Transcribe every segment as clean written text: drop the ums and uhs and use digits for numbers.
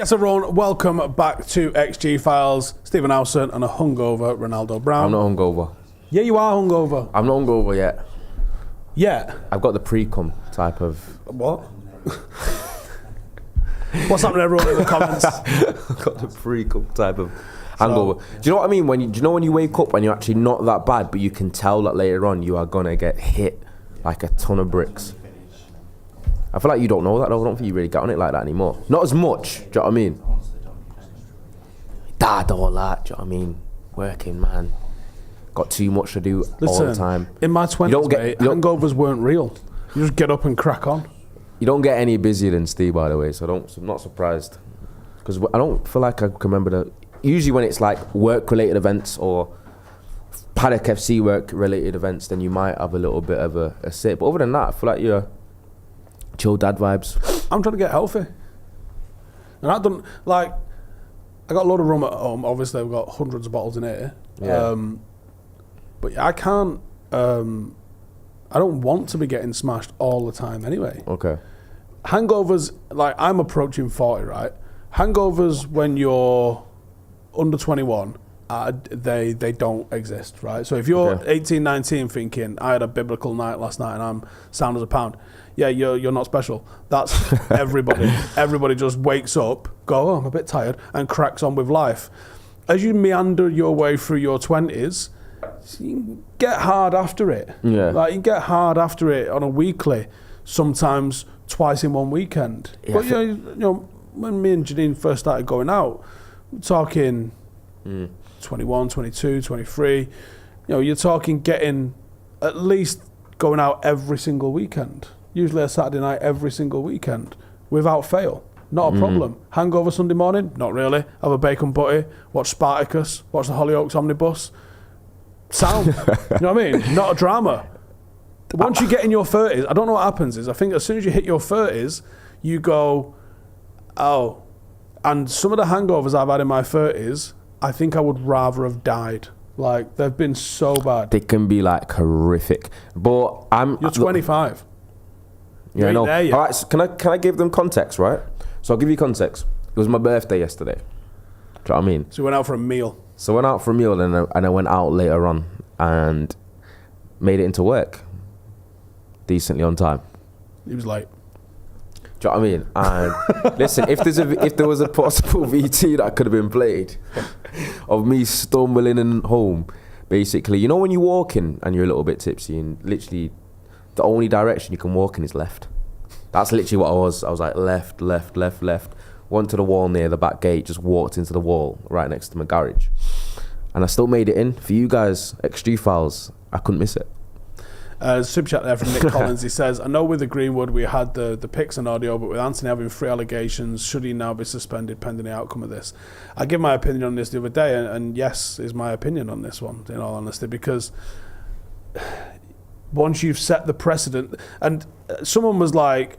Yes, everyone, welcome back to XG Files. Stephen Howson and a hungover Ronaldo Brown. I'm not hungover. Yeah, you are hungover. I'm not hungover yet. Yeah. I've got the pre-cum type of... What? What's happening, everyone, in the comments? I've got the pre-cum type of hangover. Do you know what I mean? Do you know when you wake up and you're actually not that bad, but you can tell that later on you are going to get hit like a ton of bricks? I feel like you don't know that, though. I don't think you really get on it like that anymore. Not as much, do you know what I mean? Dad, all that, do you know what I mean? Working, man. Got too much to do all the time. In my 20s, mate, hangovers weren't real. You just get up and crack on. You don't get any busier than Steve, by the way, so I'm not surprised. Because I don't feel like I can remember that. Usually when it's like work-related events or Paddock FC work-related events, then you might have a little bit of a sip. But other than that, I feel like you're chill dad vibes. I'm trying to get healthy. And I don't, like, I got a load of rum at home. Obviously, I've got hundreds of bottles in here. Yeah. But I can't, I don't want to be getting smashed all the time anyway. Okay. Hangovers, like, I'm approaching 40, right? Hangovers when you're under 21, they don't exist, right? So if you're 18, 19 thinking, I had a biblical night last night and I'm sound as a pound, yeah, you're not special. That's everybody. Everybody just wakes up, go, oh, I'm a bit tired, and cracks on with life. As you meander your way through your 20s, you can get hard after it. Yeah. Like, you can get hard after it on a weekly, sometimes twice in one weekend. Yeah, but, you know, when me and Janine first started going out, we're talking 21, 22, 23, you know, you're talking getting at least going out every single weekend. Usually a Saturday night every single weekend, without fail. Not a problem. Hangover Sunday morning? Not really. Have a bacon butty, watch Spartacus, watch the Hollyoaks Omnibus. Sound. You know what I mean? Not a drama. Once you get in your 30s, I don't know what happens is, I think as soon as you hit your 30s, you go, oh. And some of the hangovers I've had in my 30s, I think I would rather have died. Like, they've been so bad. They can be like horrific. But You're 25. Yeah, I know. There yet. All right, so can I give them context, right? So I'll give you context. It was my birthday yesterday. Do you know what I mean? So you went out for a meal. So I went out for a meal and I went out later on and made it into work decently on time. He was late. Do you know what I mean? And listen, if there was a possible VT that could have been played of me stumbling in home, basically, you know when you walk in and you're a little bit tipsy and literally the only direction you can walk in is left. That's literally what I was. I was like left. Went to the wall near the back gate, just walked into the wall right next to my garage. And I still made it in. For you guys, XG Files, I couldn't miss it. Super chat there from Nick Collins. He says, I know with the Greenwood we had the pics and audio, but with Antony having 3 allegations, should he now be suspended pending the outcome of this? I gave my opinion on this the other day, and yes is my opinion on this one, in all honesty, because once you've set the precedent, and someone was like,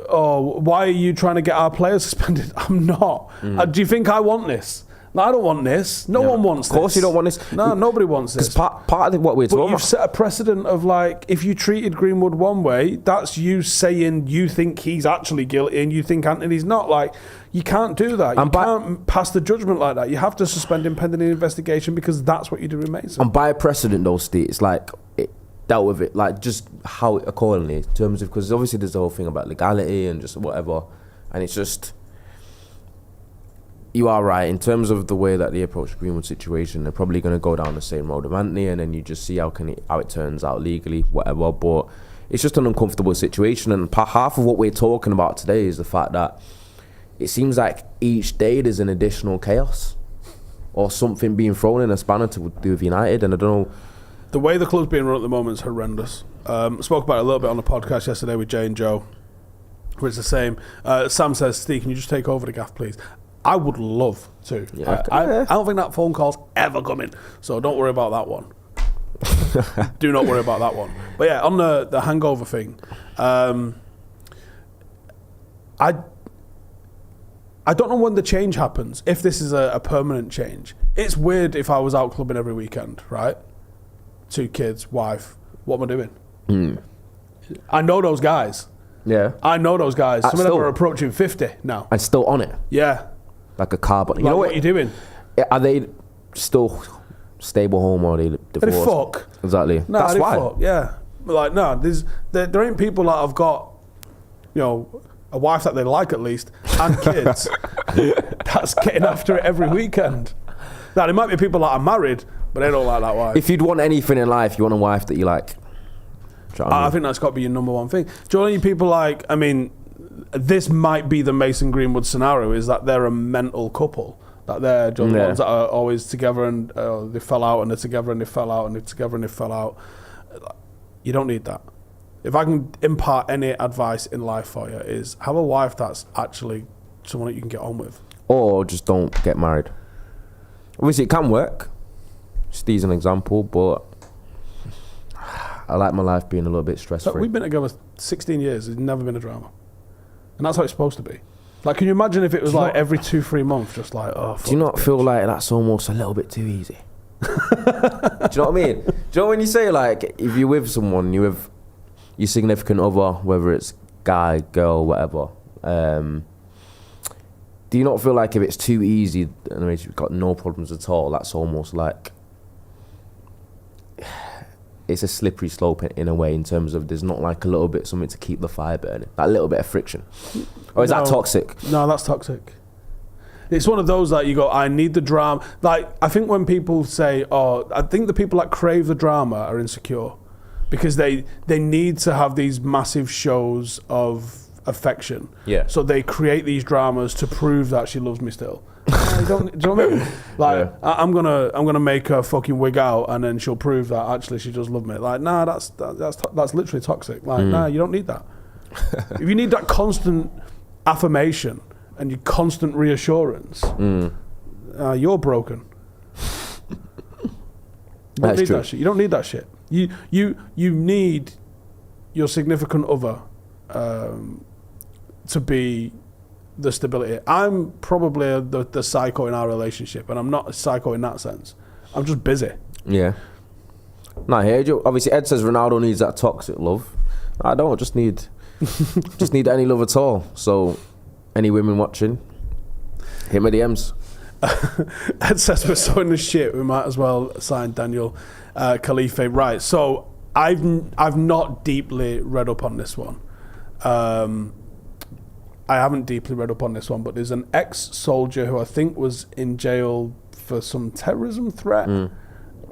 oh, why are you trying to get our players suspended? I'm not. Do you think I want this? No, I don't want this. No one wants this. Of course you don't want this. No, nobody wants this. Because part of what we're talking about... But you've set a precedent of, like, if you treated Greenwood one way, that's you saying you think he's actually guilty and you think Antony's not. Like, you can't do that. You can't pass the judgment like that. You have to suspend him pending an investigation because that's what you do in Mason. And by a precedent, though, Steve, it's like... dealt with it, like just how it accordingly in terms of, because obviously there's the whole thing about legality and just whatever, and it's just, you are right in terms of the way that they approach the Greenwood situation. They're probably going to go down the same road of Antony, and then you just see how it turns out legally, whatever. But it's just an uncomfortable situation, and half of what we're talking about today is the fact that it seems like each day there's an additional chaos or something being thrown in a spanner to do with United, and I don't know. The way the club's being run at the moment is horrendous. Spoke about it a little bit on the podcast yesterday with Jay and Joe, where it's the same. Sam says, Steve, can you just take over the gaff, please? I would love to. Yeah, I don't think that phone call's ever coming, so don't worry about that one. Do not worry about that one. But yeah, on the hangover thing, I don't know when the change happens, if this is a permanent change. It's weird if I was out clubbing every weekend, right? 2 kids, wife. What am I doing? I know those guys. Yeah. I know those guys. Some of them are approaching 50 now. And still on it. Yeah. like a car. But you Like, know what are you doing? Are they still stable home or are they divorced? They fuck. Exactly. No, That's they why. fuck. Yeah. But like, no, there ain't people that have got, you know, a wife that they like at least, and kids that's getting after it every weekend. Now, there might be people that are married, but they don't like that wife. If you'd want anything in life, you want a wife that you like. I think that's got to be your number one thing. Do you know any people like, I mean, this might be the Mason Greenwood scenario, is that they're a mental couple. That they're the ones that are always together and they fell out and they're together and they fell out and they're together and they fell out. You don't need that. If I can impart any advice in life for you, is have a wife that's actually someone that you can get on with. Or just don't get married. Obviously, it can work. Just use an example, but I like my life being a little bit stress-free. We've been together 16 years. There's never been a drama. And that's how it's supposed to be. Like, can you imagine if it was like every 2-3 months, just like, oh, fuck. Do you not feel like that's almost a little bit too easy? Do you know what I mean? Do you know when you say, like, if you're with someone, you're with your significant other, whether it's guy, girl, whatever, do you not feel like if it's too easy and you've got no problems at all, that's almost like it's a slippery slope in a way, in terms of there's not like a little bit something to keep the fire burning, that little bit of friction? Or is that toxic? No, that's toxic. It's one of those that you go, I need the drama. Like, I think when people say, I think the people that crave the drama are insecure, because they need to have these massive shows of affection. Yeah. So they create these dramas to prove that she loves me still. Do you know what I mean? Like, yeah. I'm gonna make her fucking wig out, and then she'll prove that actually she does love me. Like, nah, that's literally toxic. Like, nah, you don't need that. If you need that constant affirmation and your constant reassurance, you're broken. You don't need that shit. You don't need that shit. You need your significant other to be the stability. I'm probably the psycho in our relationship, and I'm not a psycho in that sense. I'm just busy. Yeah. No, I hear you. Obviously, Ed says Ronaldo needs that toxic love. I don't. Just need any love at all. So, any women watching, hit my DMs. Ed says we're so in the shit, we might as well sign Daniel Khalife. Right. So I've not deeply read up on this one. I haven't deeply read up on this one, but there's an ex-soldier who I think was in jail for some terrorism threat,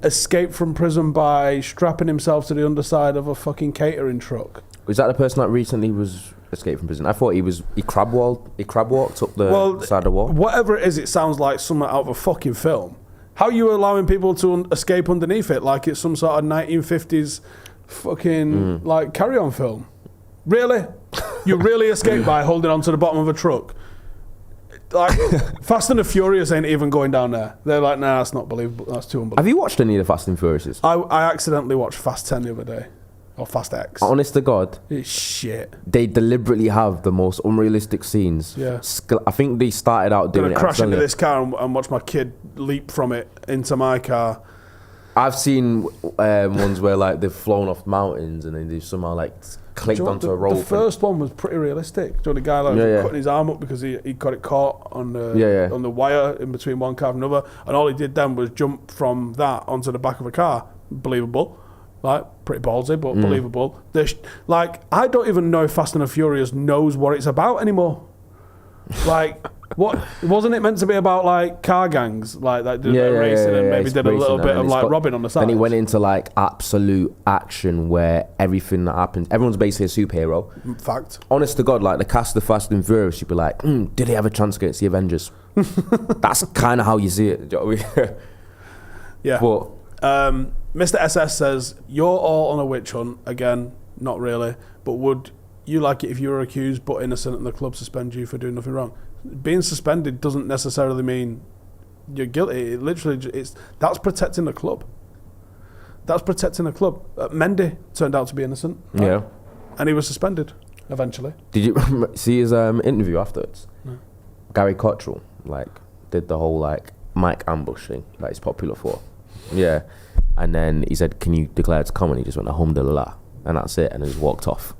escaped from prison by strapping himself to the underside of a fucking catering truck. Was that the person that recently was escaped from prison? I thought he crab walked up the side of the wall. Whatever it is, it sounds like something out of a fucking film. How are you allowing people to escape underneath it like it's some sort of 1950s fucking like carry-on film? Really? You really escaped by holding onto the bottom of a truck? Like, Fast and the Furious ain't even going down there. They're like, nah, that's not believable. That's too unbelievable. Have you watched any of the Fast and Furiouses? I accidentally watched Fast 10 the other day. Or Fast X. Honest to God. It's shit. They deliberately have the most unrealistic scenes. Yeah. I think they started out doing it. I'm going to crash into this car and watch my kid leap from it into my car. I've seen ones where like they've flown off mountains and then they've somehow like clicked onto a rope. The first one was pretty realistic. Do you know the guy cutting his arm up because he got it caught on the wire in between one car and another, and all he did then was jump from that onto the back of a car. Believable. Like, pretty ballsy, but believable. Like, I don't even know if Fast and the Furious knows what it's about anymore. Like, what wasn't it meant to be about? Like car gangs, like that did racing and maybe did a little bit of like robbing on the side. Then he went into like absolute action where everything that happens, everyone's basically a superhero. Fact. Honest to God, like the cast of Fast and Furious, you'd be like, did he have a chance against the Avengers? That's kind of how you see it. Do you know what I mean? Yeah. But Mr. SS says, you're all on a witch hunt. Again, not really. But would you like it if you were accused but innocent and the club suspend you for doing nothing wrong? Being suspended doesn't necessarily mean you're guilty. It literally, that's protecting the club. That's protecting the club. Mendy turned out to be innocent. Right? Yeah. And he was suspended eventually. Did you see his interview afterwards? No. Gary Cottrell, like, did the whole, like, mic ambush thing that he's popular for. Yeah. And then he said, can you declare to come? And he just went, alhamdulillah. And that's it. And he just walked off.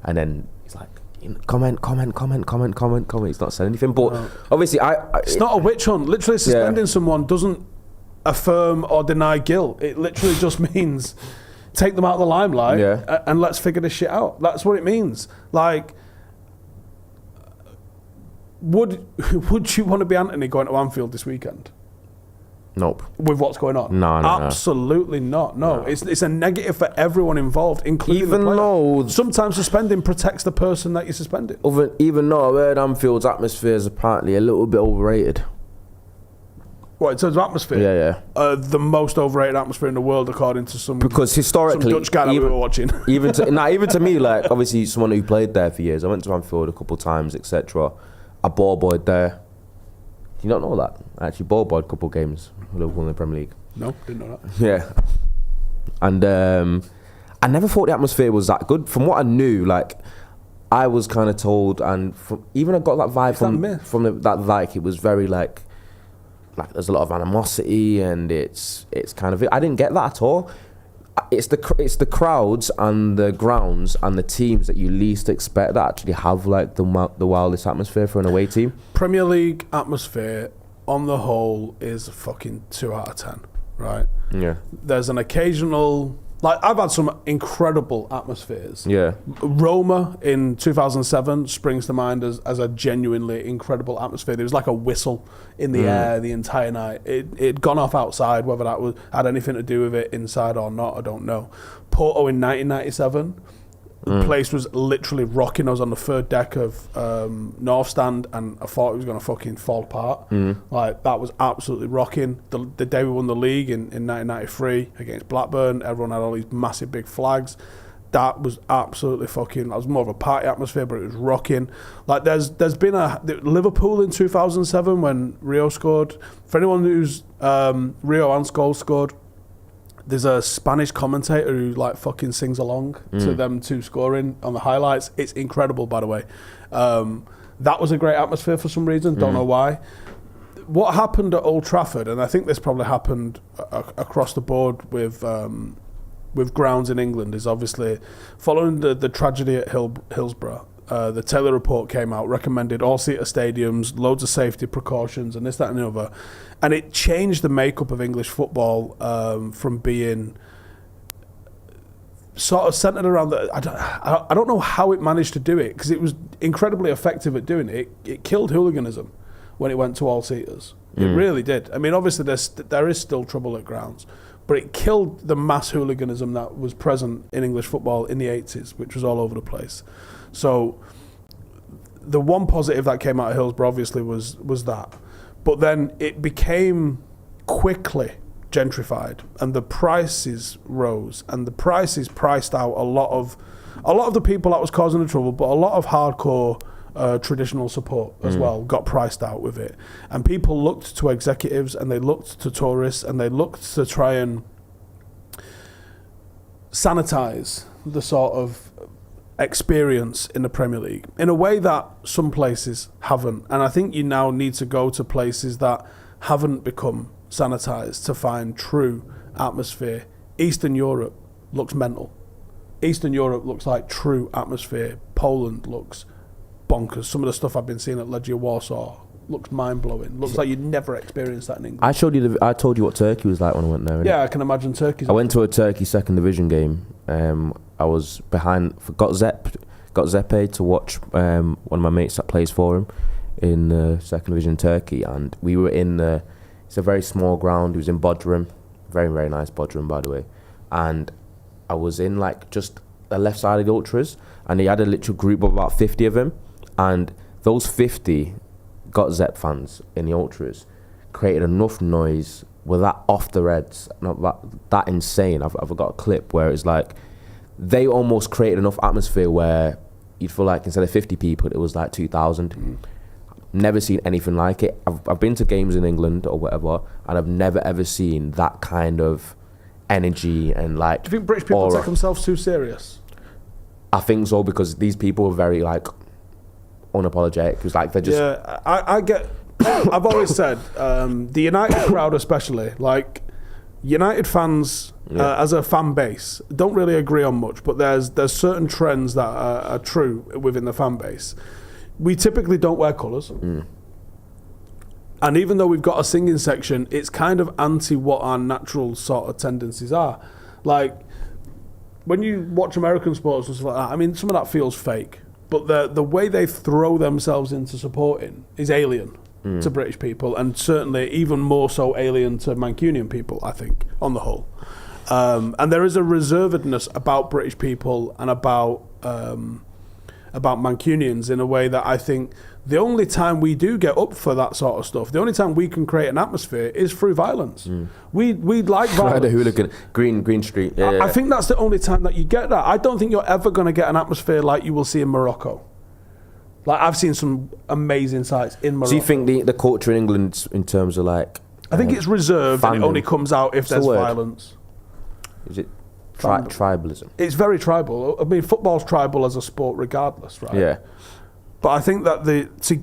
And then he's like, comment. He's not saying anything. But obviously, it's not a witch hunt. Literally suspending someone doesn't affirm or deny guilt. It literally just means take them out of the limelight and let's figure this shit out. That's what it means. Like, would you want to be Antony going to Anfield this weekend? Nope. With what's going on? No. Absolutely not. No. It's a negative for everyone involved, including the player. Though sometimes suspending protects the person that you're suspending. Even though I heard Anfield's atmosphere is apparently a little bit overrated. What, in terms of atmosphere? Yeah. The most overrated atmosphere in the world, according to some because historically, some Dutch guy that we were watching. even to me, like obviously someone who played there for years. I went to Anfield a couple of times, etc. I ball boyed there. Do you not know that? I actually ball boyed a couple of games. Liverpool in the Premier League. No, didn't know that. Yeah, and I never thought the atmosphere was that good. From what I knew, like I was kind of told, and even I got that vibe from that like it was very like there's a lot of animosity, and it's kind of I didn't get that at all. It's the crowds and the grounds and the teams that you least expect that actually have like the wildest atmosphere for an away team. Premier League atmosphere on the whole is a fucking 2 out of 10, right? Yeah. There's an occasional, like I've had some incredible atmospheres. Yeah. Roma in 2007 springs to mind as a genuinely incredible atmosphere. There was like a whistle in the air the entire night. It'd gone off outside, whether that had anything to do with it inside or not, I don't know. Porto in 1997. The place was literally rocking. I was on the third deck of North Stand and I thought it was going to fucking fall apart. Like, that was absolutely rocking. The day we won the league in 1993 against Blackburn, everyone had all these massive big flags. That was absolutely fucking... That was more of a party atmosphere, but it was rocking. Like, there's been Liverpool in 2007 when Rio scored. For anyone who's... Rio and Scholes scored. There's a Spanish commentator who like fucking sings along to them two scoring on the highlights. It's incredible, by the way. That was a great atmosphere for some reason. Don't know why. What happened at Old Trafford, and I think this probably happened across the board with grounds in England, is obviously following the tragedy at Hillsborough. The Taylor report came out, recommended all-seater stadiums, loads of safety precautions, and this, that, and the other. And it changed the makeup of English football from being sort of centred around I don't know how it managed to do it, because it was incredibly effective at doing it. It killed hooliganism when it went to all-seaters. It really did. I mean, obviously there is still trouble at grounds, but it killed the mass hooliganism that was present in English football in the 80s, which was all over the place. So the one positive that came out of Hillsborough obviously was that. But then it became quickly gentrified and the prices rose, and the prices priced out a lot of the people that was causing the trouble, but a lot of hardcore traditional support as well got priced out with it. And people looked to executives and they looked to tourists and they looked to try and sanitize the sort of experience in the Premier League in a way that some places haven't. And I think you now need to go to places that haven't become sanitized to find true atmosphere. Eastern Europe looks mental. Eastern Europe looks like true atmosphere. Poland looks bonkers. Some of the stuff I've been seeing at Legia Warsaw looks mind-blowing. Looks like you'd never experienced that in England. I told you what Turkey was like when I went there. Yeah, I can imagine Turkey. I went to a Turkey second division game. I was behind, got Zepe to watch one of my mates that plays for him in the second division Turkey, and we were in it's a very small ground. It was in Bodrum, very, very nice Bodrum, by the way. And I was in like just the left side of the ultras, and he had a literal group of about 50 of them, and those 50 got Zep fans in the ultras created enough noise with that off the reds, not that insane. I've got a clip where it's like they almost created enough atmosphere where you'd feel like instead of 50 people, it was like 2,000. Never seen anything like it. I've been to games in England or whatever, and I've never ever seen that kind of energy and like. Do you think British people take themselves too serious? I think so, because these people are very like unapologetic. It's like they're just. Yeah, I get. I've always said the United crowd, especially, like United fans, as a fan base, don't really agree on much, but there's certain trends that are true within the fan base. We typically don't wear colours. And even though we've got a singing section, it's kind of anti what our natural sort of tendencies are. Like, when you watch American sports and stuff like that, I mean, some of that feels fake. But the way they throw themselves into supporting is alien to British people, and certainly even more so alien to Mancunian people, I think, on the whole. And there is a reservedness about British people and about Mancunians in a way that I think the only time we do get up for that sort of stuff, the only time we can create an atmosphere is through violence. We like violence. The hooligan, Green Street. Yeah, I think that's the only time that you get that. I don't think you're ever going to get an atmosphere like you will see in Morocco. Like, I've seen some amazing sights in Morocco. So you think the culture in England, in terms of like... I think it's reserved and it only comes out if there's violence. Is it tribalism? It's very tribal. I mean, football's tribal as a sport regardless, right? Yeah. But I think that to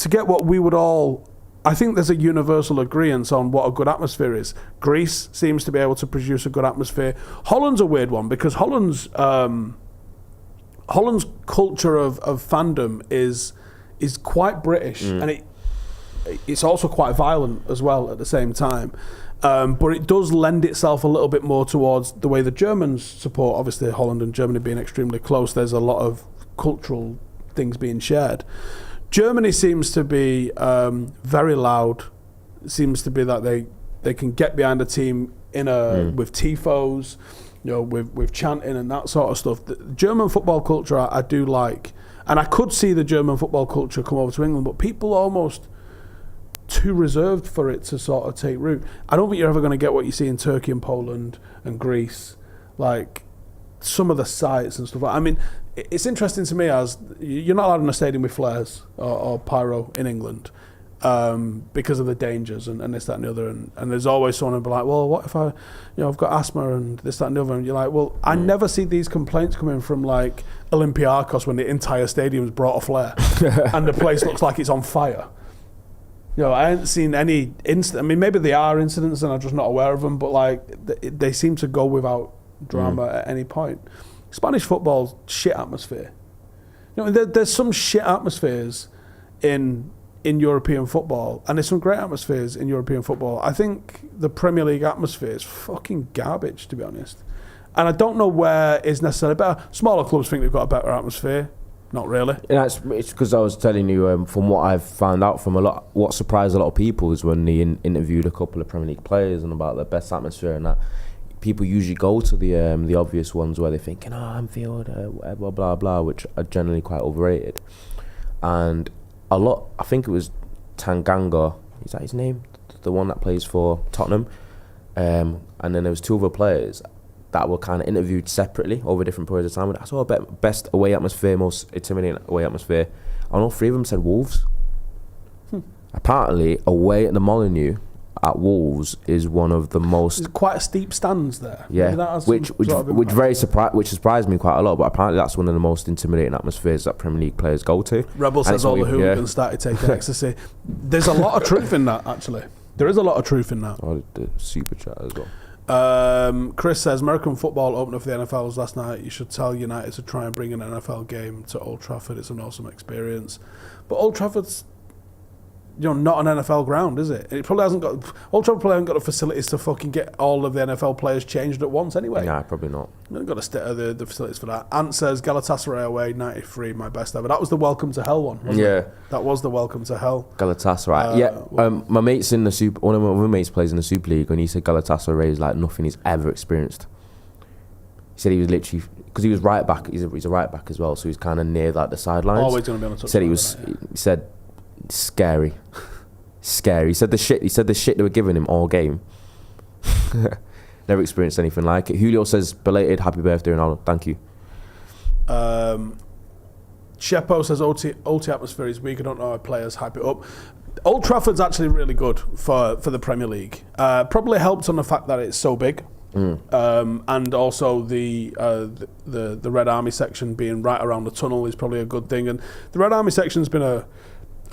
get what we would all... I think there's a universal agreement on what a good atmosphere is. Greece seems to be able to produce a good atmosphere. Holland's a weird one because Holland's culture of fandom is quite British, and it's also quite violent as well at the same time. But it does lend itself a little bit more towards the way the Germans support. Obviously, Holland and Germany being extremely close, there's a lot of cultural things being shared. Germany seems to be very loud. It seems to be that they can get behind a team with tifos, with chanting and that sort of stuff. The German football culture I do like, and I could see the German football culture come over to England, but people are almost too reserved for it to sort of take root. I don't think you're ever going to get what you see in Turkey and Poland and Greece, like some of the sites and stuff. I mean, it's interesting to me as you're not allowed in a stadium with flares or pyro in England because of the dangers and this, that and the other. And there's always someone who'll be like, well, what if I've got asthma and this, that and the other. And you're like, well, I never see these complaints coming from like Olympiacos when the entire stadium's brought a flare and the place looks like it's on fire. I haven't seen any incident. I mean, maybe there are incidents and I'm just not aware of them, but like they seem to go without drama at any point. Spanish football's shit atmosphere. There's some shit atmospheres in European football, and there's some great atmospheres in European football. I think the Premier League atmosphere is fucking garbage, to be honest. And I don't know where it's necessarily better. Smaller clubs think they've got a better atmosphere. Not really. And it's because I was telling you from what I've found out from what surprised a lot of people is when they interviewed a couple of Premier League players and about the best atmosphere and that. People usually go to the obvious ones where they're thinking, Anfield, blah blah blah, which are generally quite overrated. And I think it was Tanganga, is that his name? The one that plays for Tottenham. And then there was two other players that were kind of interviewed separately over different periods of time. I saw best away atmosphere, most intimidating away atmosphere. And all three of them said Wolves. Apparently, away at the Molyneux at Wolves is one of the most... There's quite a steep stands there. Yeah, which surprised me quite a lot, but apparently that's one of the most intimidating atmospheres that Premier League players go to. Rebel says all the hooligans started taking ecstasy. There's a lot of truth in that, actually. There is a lot of truth in that. Oh, the super chat as well. Chris says American football opened up for the NFLs last night. You should tell United to try and bring an NFL game to Old Trafford. It's an awesome experience. But Old Trafford's not an NFL ground, is it? It probably hasn't got... Old Trafford probably hasn't got the facilities to fucking get all of the NFL players changed at once anyway. Nah, probably not. They've got the facilities for that. Ant says Galatasaray away, 93, my best ever. That was the Welcome to Hell one, wasn't it? That was the Welcome to Hell. Galatasaray. My mate's in the Super... One of my other mates plays in the Super League, and he said Galatasaray is like nothing he's ever experienced. He said he was literally... Because he was right back. He's a right back as well, so he's kind of near like the sidelines. Always going to be on the touchline. He said... Scary. He said the shit they were giving him all game. Never experienced anything like it. Julio says belated happy birthday Ronaldo. Thank you. Shepo says OT atmosphere is weak. I don't know how players hype it up. Old Trafford's actually really good for the Premier League. Probably helped on the fact that it's so big. And also the Red Army section being right around the tunnel is probably a good thing. And the Red Army section's been a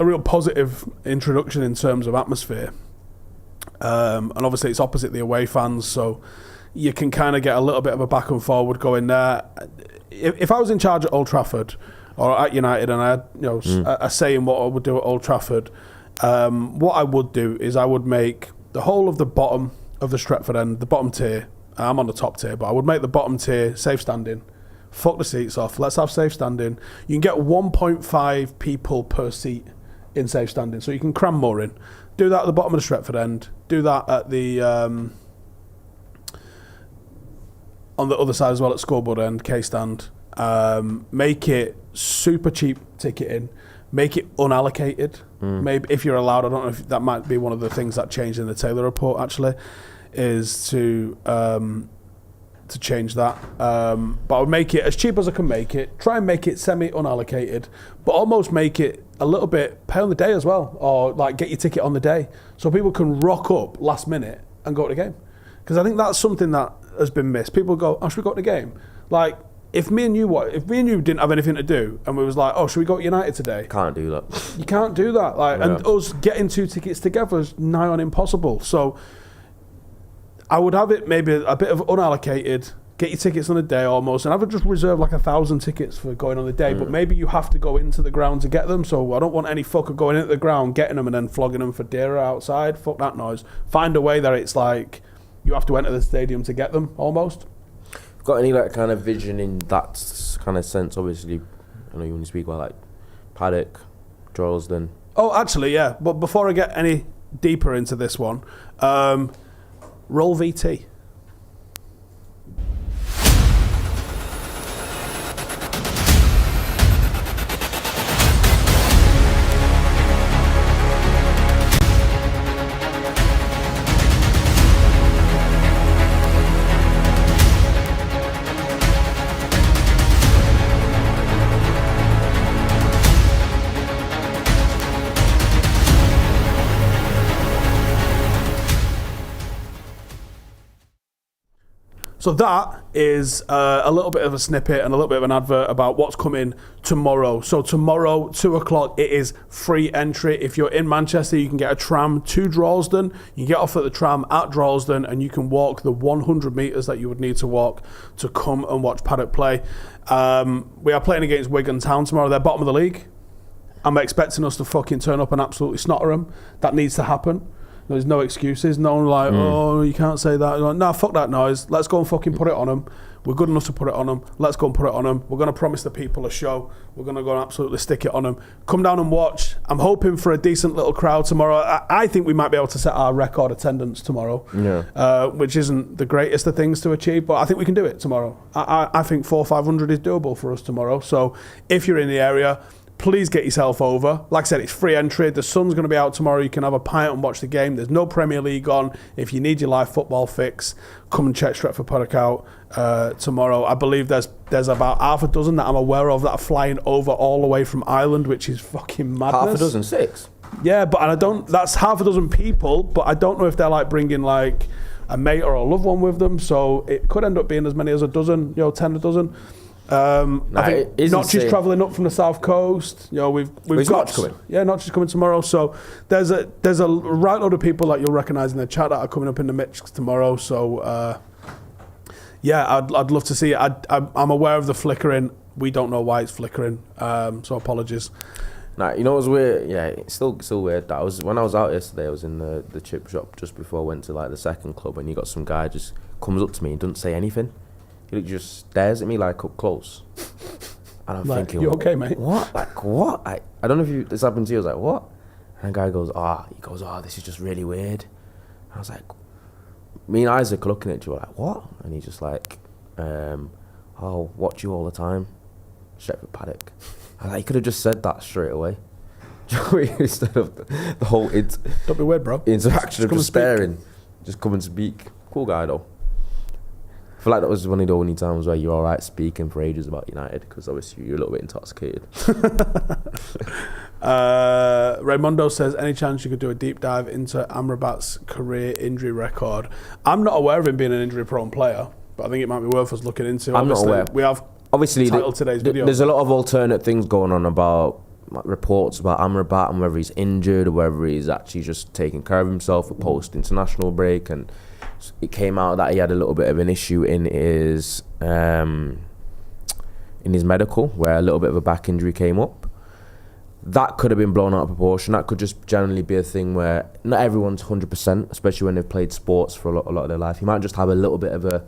real positive introduction in terms of atmosphere. And obviously it's opposite the away fans, so you can kind of get a little bit of a back and forward going there. If I was in charge at Old Trafford or at United and I had a say in what I would do at Old Trafford, what I would do is I would make the whole of the bottom of the Stretford end, the bottom tier, I'm on the top tier, but I would make the bottom tier safe standing. Fuck the seats off, let's have safe standing. You can get 1.5 people per seat in safe standing, so you can cram more in. Do that at the bottom of the Stretford end, do that at the on the other side as well at scoreboard end, K stand. Make it super cheap ticketing, make it unallocated. Maybe if you're allowed, I don't know if that might be one of the things that changed in the Taylor report actually, is to change that. But I would make it as cheap as I can make it, try and make it semi-unallocated, but almost make it a little bit pay on the day as well, or like get your ticket on the day so people can rock up last minute and go to the game. Because I think that's something that has been missed. People go, oh, should we go to the game? Like, if me and you didn't have anything to do and we was like, oh, should we go to United today? Can't do that. You can't do that. Like, yeah. And us getting 2 tickets together is nigh on impossible. So I would have it maybe a bit of unallocated, get your tickets on the day almost, and I would just reserve like 1,000 tickets for going on the day, but maybe you have to go into the ground to get them, so I don't want any fucker going into the ground, getting them and then flogging them for deer outside. Fuck that noise. Find a way that it's like you have to enter the stadium to get them almost. Got any like kind of vision in that kind of sense? Obviously, I know you want to speak about like Paddock, Droylsden. Oh, actually, yeah, but before I get any deeper into this one, roll VT. So that is a little bit of a snippet and a little bit of an advert about what's coming tomorrow. So tomorrow, 2:00, it is free entry. If you're in Manchester, you can get a tram to Droylsden. You can get off at the tram at Droylsden and you can walk the 100 metres that you would need to walk to come and watch Paddock play. We are playing against Wigan Town tomorrow. They're bottom of the league. I'm expecting us to fucking turn up and absolutely snotter them. That needs to happen. There's no excuses. No one like, oh, you can't say that. Like, nah, fuck that noise. Let's go and fucking put it on them. We're good enough to put it on them. Let's go and put it on them. We're going to promise the people a show. We're going to go and absolutely stick it on them. Come down and watch. I'm hoping for a decent little crowd tomorrow. I think we might be able to set our record attendance tomorrow, which isn't the greatest of things to achieve, but I think we can do it tomorrow. I think 400 or 500 is doable for us tomorrow. So if you're in the area, please get yourself over. Like I said, it's free entry. The sun's going to be out tomorrow. You can have a pint and watch the game. There's no Premier League on. If you need your live football fix, come and check Stretford Paddock out tomorrow. I believe there's about half a dozen that I'm aware of that are flying over all the way from Ireland, which is fucking madness. Half a dozen, 6? Yeah, but that's half a dozen people, but I don't know if they're like bringing like a mate or a loved one with them. So it could end up being as many as a dozen, 10 a dozen. I think Notch is travelling up from the south coast. We've got Notch coming. Yeah, Notch is coming tomorrow. So there's a right load of people that you'll recognise in the chat that are coming up in the mix tomorrow. So I'd love to see it. I'm aware of the flickering. We don't know why it's flickering. So apologies. Nah, you know what's weird? Yeah, it's still weird. When I was out yesterday, I was in the chip shop just before I went to like the second club, and you got some guy just comes up to me and doesn't say anything. He just stares at me like up close, and I'm thinking, "You okay, mate? What? Like what? I don't know if this happened to you." I was like, "What?" And the guy goes, this is just really weird." And I was like, me and Isaac are looking at each other like, "What?" And he's just like, "I'll watch you all the time, Stretford Paddock." And he could have just said that straight away, instead of the whole don't be weird, bro. Interaction of just staring, just come and speak. Cool guy though. I feel like that was one of the only times where you're alright speaking for ages about United, because obviously you're a little bit intoxicated. Raymondo says, any chance you could do a deep dive into Amrabat's career injury record? I'm not aware of him being an injury prone player, but I think it might be worth us looking into. I'm not aware. We have obviously titled today's video. There's a lot of alternate things going on about reports about Amrabat and whether he's injured or whether he's actually just taking care of himself post-international break, and it came out that he had a little bit of an issue in his medical, where a little bit of a back injury came up. That could have been blown out of proportion. That could just generally be a thing where not everyone's 100%, especially when they've played sports for a lot of their life. He might just have a little bit of a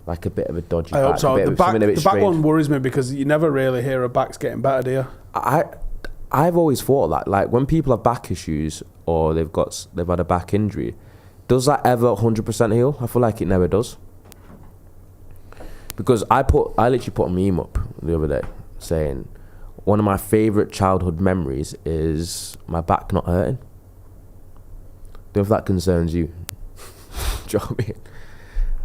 dodgy back. I hope so. The back one worries me because you never really hear of backs getting better, do you? I've always thought that, like, when people have back issues or they've had a back injury, does that ever 100% heal? I feel like it never does. Because I literally put a meme up the other day saying one of my favourite childhood memories is my back not hurting. Don't know if that concerns you. Do you know what I mean?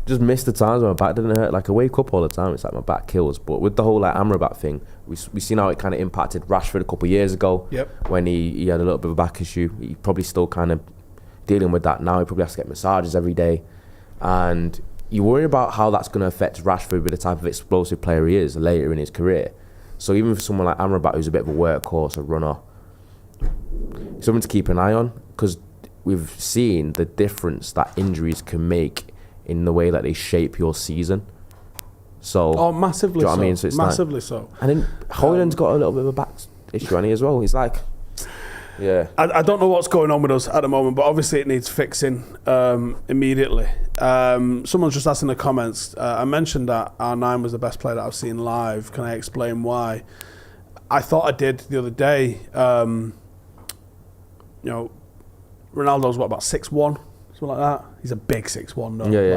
Just miss the times when my back didn't hurt. Like, I wake up all the time, it's like my back kills. But with the whole like Amrabat thing, we seen how it kind of impacted Rashford a couple of years ago. Yep. When he had a little bit of a back issue. He probably still kind of dealing with that now. He probably has to get massages every day. And you worry about how that's going to affect Rashford with the type of explosive player he is later in his career. So even for someone like Amrabat, who's a bit of a workhorse, a runner, something to keep an eye on, because we've seen the difference that injuries can make in the way that they shape your season. So massively so. I mean? So it's massively so. And then Højlund's got a little bit of a back issue on he as well. He's like, yeah. I don't know what's going on with us at the moment, but obviously it needs fixing immediately. Someone's just asked in the comments, I mentioned that R9 was the best player that I've seen live. Can I explain why? I thought I did the other day. Ronaldo's about 6'1", something like that. He's a big 6'1", though. Yeah,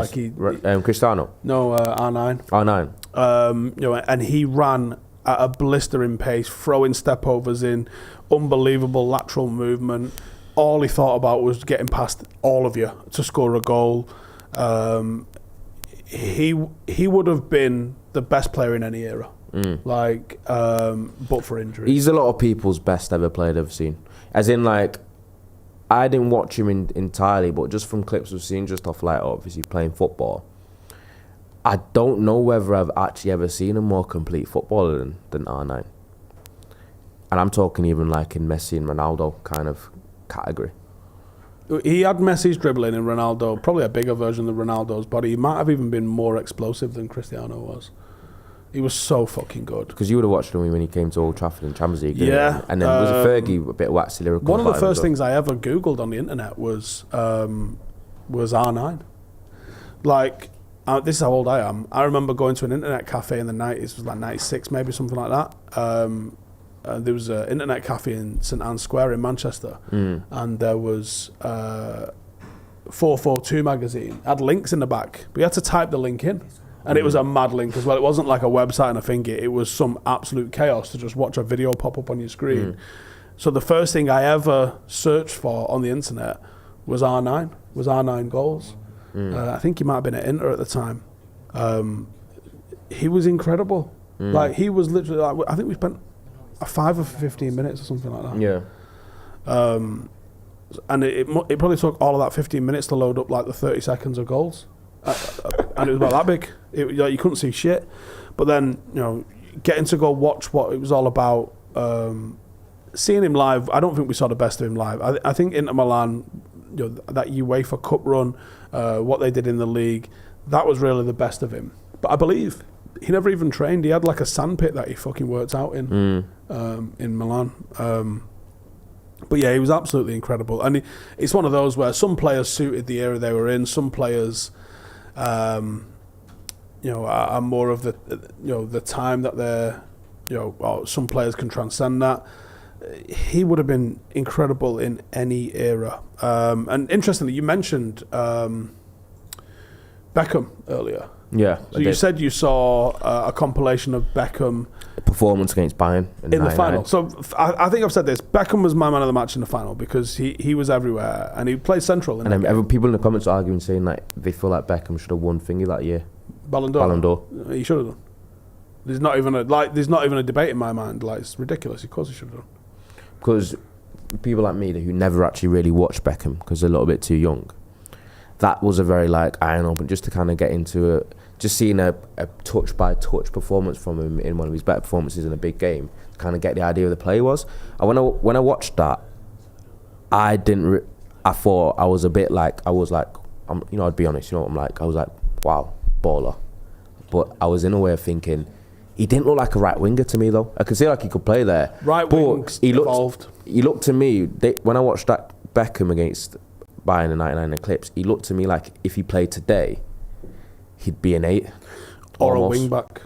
like Cristiano? No, R9. R9. And he ran at a blistering pace, throwing step-overs in, unbelievable lateral movement. All he thought about was getting past all of you to score a goal. He would have been the best player in any era, but for injury. He's a lot of people's best ever player I've ever seen. As in, like, I didn't watch him entirely, but just from clips we've seen, just off, like, obviously playing football, I don't know whether I've actually ever seen a more complete footballer than R9. And I'm talking even like in Messi and Ronaldo kind of category. He had Messi's dribbling and Ronaldo, probably a bigger version of Ronaldo's body. He might have even been more explosive than Cristiano was. He was so fucking good. Because you would have watched him when he came to Old Trafford in Champions League. Yeah. And then was Fergie a bit waxy lyrical? One of the first things I ever Googled on the internet was R9. Like, this is how old I am. I remember going to an internet cafe in the 90s. It was like 96, maybe something like that. There was an internet cafe in St Anne's Square in Manchester, and there was 442 magazine. It had links in the back, but you had to type the link in. And it was a mad link as well. It wasn't like a website and a thingy. It was some absolute chaos to just watch a video pop up on your screen. So the first thing I ever searched for on the internet was R9 goals. I think he might have been at Inter at the time. He was incredible. Like, he was literally, like, I think we spent a 5 or 15 minutes or something like that. Yeah. And it probably took all of that 15 minutes to load up like the 30 seconds of goals. And it was about that big. You couldn't see shit. But then, getting to go watch what it was all about, seeing him live, I don't think we saw the best of him live. I think Inter Milan, that UEFA Cup run, what they did in the league, that was really the best of him. But I believe he never even trained. He had like a sandpit that he fucking worked out in Milan. But yeah, he was absolutely incredible. And it's one of those where some players suited the era they were in. Some players, are more of the time that they're, or some players can transcend that. He would have been incredible in any era. And interestingly, you mentioned Beckham earlier. Yeah. So you said you saw a compilation of Beckham performance against Bayern in the final. So I think I've said this. Beckham was my man of the match in the final because he was everywhere and he played central. And then people in the comments are arguing, saying like they feel like Beckham should have won thingy that year. Ballon d'Or. He should have done. There's not even a debate in my mind. Like, it's ridiculous. Of course he should have done. Because people like me who never actually really watched Beckham because they're a little bit too young, that was a very like eye opener just to kind of get into it. Just seeing a touch by touch performance from him in one of his better performances in a big game, kind of get the idea of the play was. And when I watched that, I thought I was a bit like, I'd be honest, I was like, wow, baller. But I was in a way of thinking, he didn't look like a right winger to me though. I could see like he could play there. Right wings evolved. He looked to me, when I watched that Beckham against Bayern in 99 Eclipse, he looked to me like if he played today, he'd be an 8. Or almost. A wing back.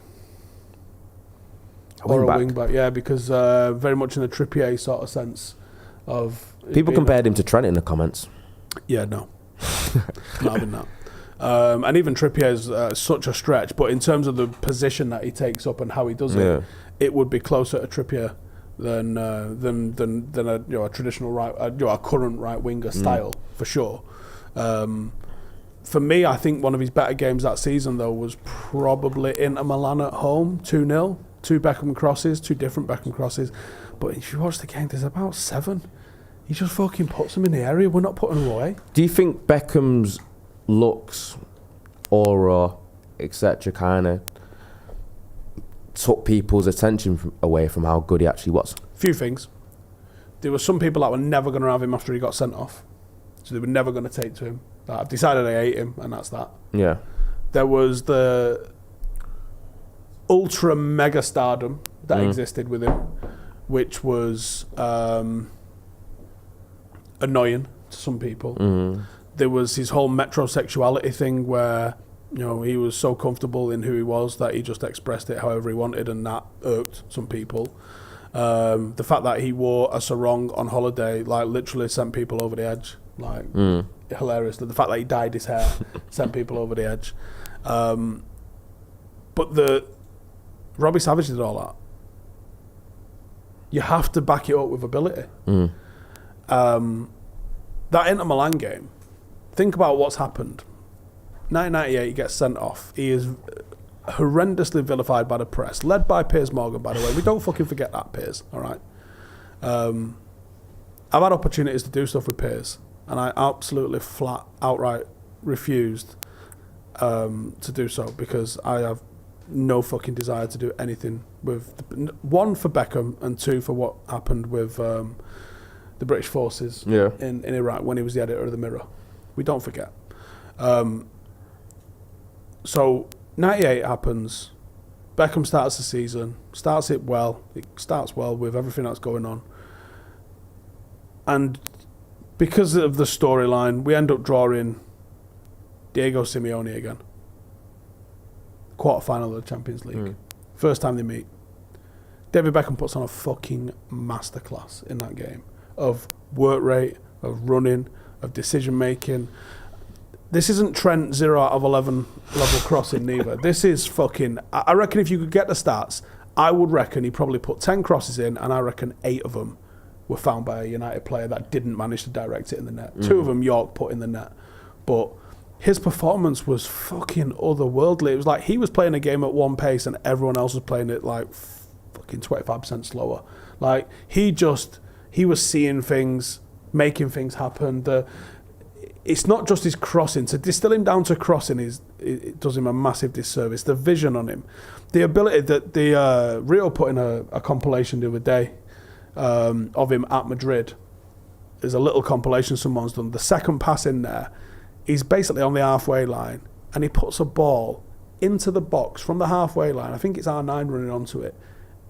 A wing back, yeah, because very much in the Trippier sort of sense of... People compared him to Trent in the comments. Yeah, no. Not having that. And even Trippier's such a stretch, but in terms of the position that he takes up and how he does it, it would be closer to Trippier than a traditional right, a current right winger style for sure. For me, I think one of his better games that season though was probably Inter Milan at home, 2-0, 2 Beckham crosses, 2 different Beckham crosses. But if you watch the game, there's about 7. He just fucking puts them in the area. We're not putting them away. Do you think Beckham's looks, aura, etc. kind of took people's attention away from how good he actually was? Few things. There were some people that were never going to have him after he got sent off. So they were never going to take to him. I've decided I hate him, and that's that. Yeah. There was the ultra mega stardom that existed with him, which was annoying to some people. There was his whole metrosexuality thing where, he was so comfortable in who he was that he just expressed it however he wanted, and that irked some people. The fact that he wore a sarong on holiday, like, literally sent people over the edge. Like, hilarious. The fact that he dyed his hair sent people over the edge. But Robbie Savage did all that. You have to back it up with ability. That Inter Milan game, think about what's happened. 1998, he gets sent off. He is horrendously vilified by the press, led by Piers Morgan, by the way. We don't fucking forget that, Piers, all right? I've had opportunities to do stuff with Piers, and I absolutely outright refused to do so because I have no fucking desire to do anything with... one, for Beckham, and 2, for what happened with... the British forces in Iraq when he was the editor of the Mirror. We don't forget. So 98 happens. Beckham starts the season, starts it well. It starts well with everything that's going on. And because of the storyline, we end up drawing Diego Simeone again. Quarter-final of the Champions League. First time they meet. David Beckham puts on a fucking masterclass in that game. Of work rate, of running, of decision making. This isn't Trent 0 out of 11 level crossing neither. This is fucking... I reckon if you could get the stats, I would reckon he probably put 10 crosses in, and I reckon 8 of them were found by a United player that didn't manage to direct it in the net. 2 of them York put in the net. But his performance was fucking otherworldly. It was like he was playing a game at one pace and everyone else was playing it like fucking 25% slower. Like, he was seeing things, making things happen. It's not just his crossing. To distill him down to crossing it does him a massive disservice. The vision on him. The ability that Rio put in a compilation the other day of him at Madrid. There's a little compilation someone's done. The second pass in there, he's basically on the halfway line and he puts a ball into the box from the halfway line. I think it's R9 running onto it.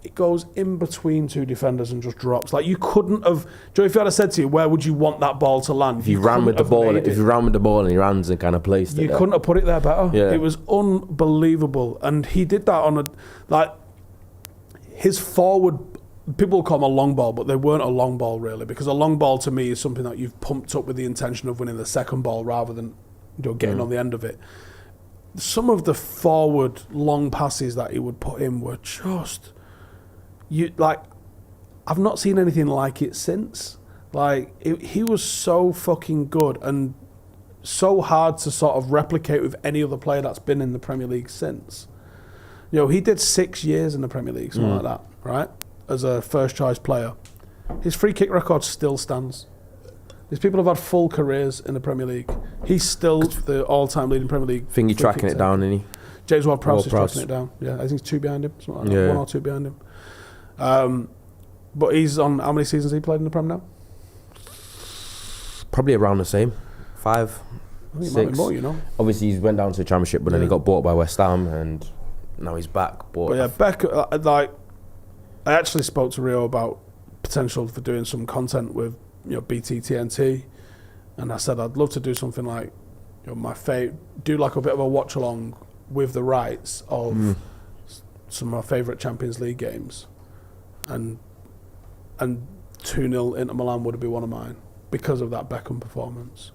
It goes in between 2 defenders and just drops. Like, you couldn't have... Joe, if you had said to you, where would you want that ball to land? If you ran with the ball in your hands and kind of placed it you couldn't have put it there better. Yeah. It was unbelievable. And he did that on his forward... People call them a long ball, but they weren't a long ball, really, because a long ball, to me, is something that you've pumped up with the intention of winning the second ball rather than getting on the end of it. Some of the forward long passes that he would put in were just... I've not seen anything like it since. He was so fucking good and so hard to sort of replicate with any other player that's been in the Premier League since. He did 6 years in the Premier League, something like that, right? As a first choice player. His free kick record still stands. These people have had full careers in the Premier League. He's still the all-time leading Premier League. I think he's tracking it down, isn't he? James Ward-Prowse is tracking it down. Yeah, I think he's 2 behind him. Something like that. 1 or 2 behind him. But he's on, how many seasons has he played in the Prem now? Probably around the same. 5, I think 6. it might be more, you know. Obviously, he went down to the Championship, but then he got bought by West Ham, and now he's back. But yeah, Beckham, like, I actually spoke to Rio about potential for doing some content with, BT TNT, and I said I'd love to do something like, my do like a bit of a watch along with the rights of some of my favourite Champions League games, and 2-0 Inter Milan would be one of mine because of that Beckham performance.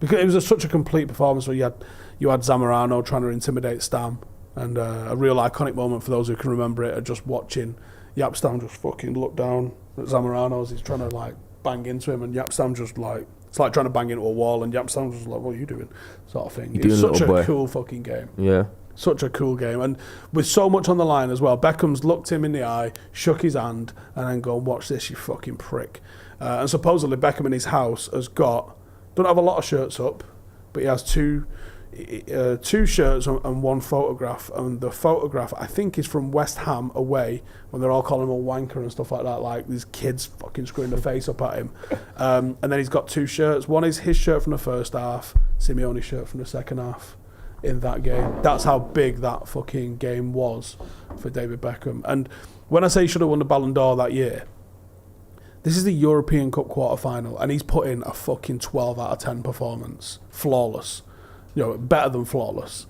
Because it was such a complete performance where you had Zamorano trying to intimidate Stam, and a real iconic moment for those who can remember it are just watching Jaap Stam just fucking look down at Zamorano as he's trying to like bang into him, and Jaap Stam just like, it's like trying to bang into a wall, and Jaap Stam's just like, what are you doing? Sort of thing. It's such a cool fucking game. Yeah. Such a cool game. And with so much on the line as well, Beckham's looked him in the eye, shook his hand, and then gone, watch this, you fucking prick. And supposedly Beckham in his house don't have a lot of shirts up, but he has two shirts and 1 photograph, and the photograph I think is from West Ham away when they're all calling him a wanker and stuff like that, like these kids fucking screwing their face up at him. And then he's got 2 shirts. One is his shirt from the first half, Simeone's shirt from the second half in that game. That's how big that fucking game was for David Beckham. And when I say he should have won the Ballon d'Or that year, this is the European Cup quarter-final, and he's put in a fucking 12 out of 10 performance. Flawless. Better than flawless.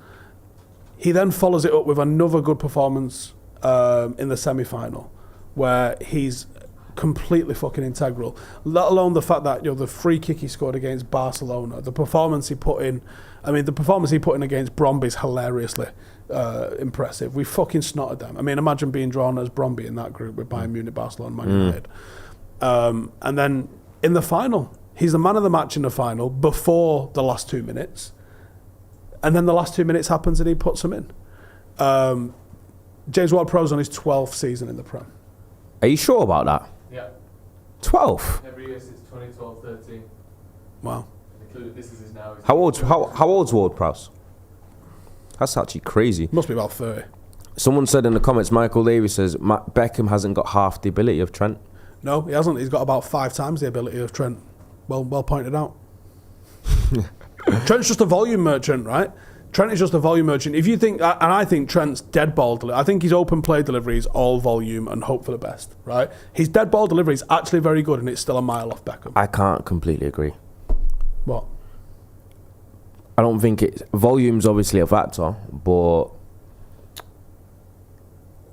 He then follows it up with another good performance in the semi-final, where he's completely fucking integral. Let alone the fact that the free kick he scored against Barcelona, the performance he put in. I mean, the performance he put in against Bromby is hilariously impressive. We fucking snotted them. I mean, imagine being drawn as Bromby in that group with Bayern Munich, Barcelona, Man United. And then in the final, he's the man of the match in the final before the last 2 minutes. And then the last 2 minutes happens and he puts them in. James Ward-Prowse on his 12th season in the Prem. Are you sure about that? Yeah. 12? Every year since 2012, 13. Wow. This is his now. How old's Ward-Prowse? That's actually crazy. Must be about 30. Someone said in the comments, Michael Davies says, Beckham hasn't got half the ability of Trent. No, he hasn't. He's got about 5 times the ability of Trent. Well pointed out. Trent's just a volume merchant, right? Trent is just a volume merchant. If you think, and I think Trent's dead ball delivery, I think his open play delivery is all volume and hope for the best, right? His dead ball delivery is actually very good, and it's still a mile off Beckham. I can't completely agree. What? I don't think volume's obviously a factor, but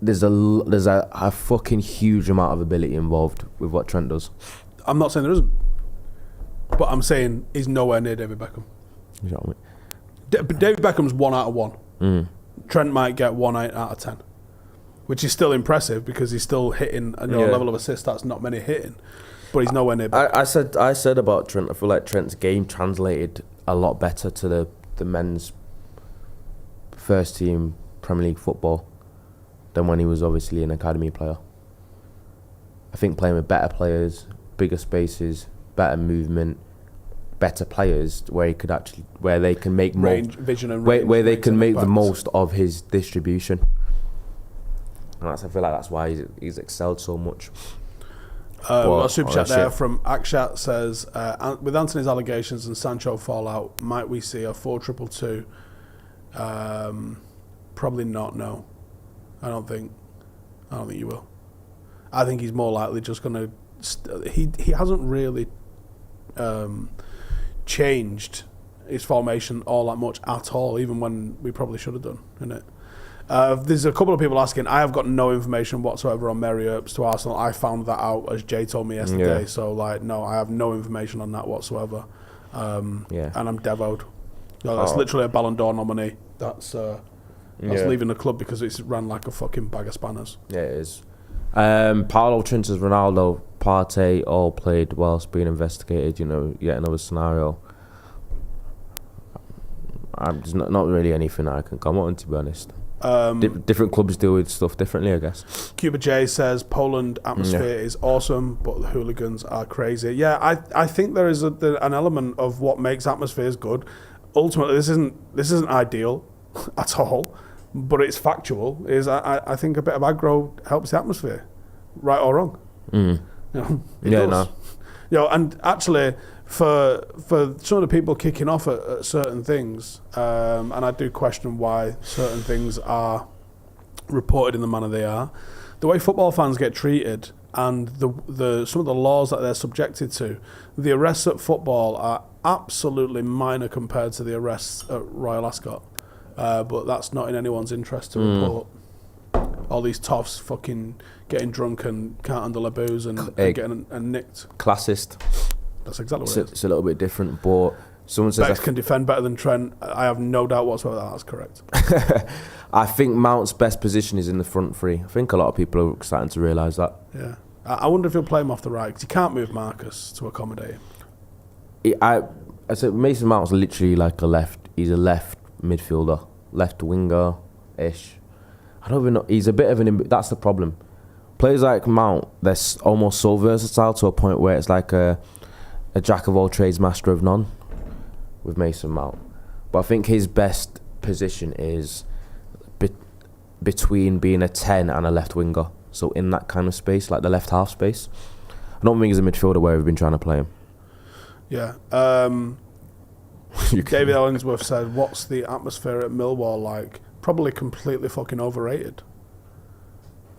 there's a fucking huge amount of ability involved with what Trent does. I'm not saying there isn't, but I'm saying he's nowhere near David Beckham. You know what I mean? David Beckham's 1 out of 1. Trent might get 1 out of 10, which is still impressive because he's still hitting a level of assist that's not many hitting, but he's nowhere near Beckham. I said about Trent, I feel like Trent's game translated a lot better to the men's first team Premier League football than when he was obviously an academy player. I think playing with better players, bigger spaces, better movement, better players where they can make range, vision and range, where they can make the most of his distribution. And I feel like that's why he's excelled so much. A super chat there from Akshat says, with Antony's allegations and Sancho fallout, might we see a 4-2-2? Probably not. No, I don't think you will. I think he's more likely just going to. He hasn't really changed his formation all that much at all, even when we probably should have done, innit? There's a couple of people asking. I have got no information whatsoever on Mary Earps to Arsenal. I found that out as Jay told me yesterday. So no, I have no information on that whatsoever. And I'm devoed. That's literally a Ballon d'Or nominee. That's leaving the club because it's ran like a fucking bag of spanners. Yeah, it is. Paulo, Trintas, Ronaldo, Partey all played whilst being investigated. Yet another scenario. There's not really anything I can comment on, to be honest. Different clubs deal with stuff differently, I guess. Cuba J says Poland atmosphere is awesome, but the hooligans are crazy. Yeah, I think there is an element of what makes atmospheres good. Ultimately, this isn't ideal at all, but it's factual. I think a bit of aggro helps the atmosphere, right or wrong. Mm. It does. And actually, for some of the people kicking off at certain things, and I do question why certain things are reported in the manner they are, the way football fans get treated and the some of the laws that they're subjected to, the arrests at football are absolutely minor compared to the arrests at Royal Ascot. But that's not in anyone's interest to report. All these toffs fucking getting drunk and can't handle their booze and getting nicked. Classist. That's exactly what it is. It's a little bit different, but someone says Bex can defend better than Trent. I have no doubt whatsoever that's correct. I think Mount's best position is in the front three. I think a lot of people are starting to realise that. Yeah. I wonder if he'll play him off the right, because you can't move Marcus to accommodate him. I said Mason Mount's literally like he's a left midfielder, left winger-ish. I don't even know. He's a bit of that's the problem. Players like Mount, they're almost so versatile to a point where it's like a jack of all trades, master of none with Mason Mount. But I think his best position is between being a 10 and a left winger. So in that kind of space, like the left half space. I don't think he's a midfielder where we've been trying to play him. Yeah. David Ellingsworth said, what's the atmosphere at Millwall like? Probably completely fucking overrated.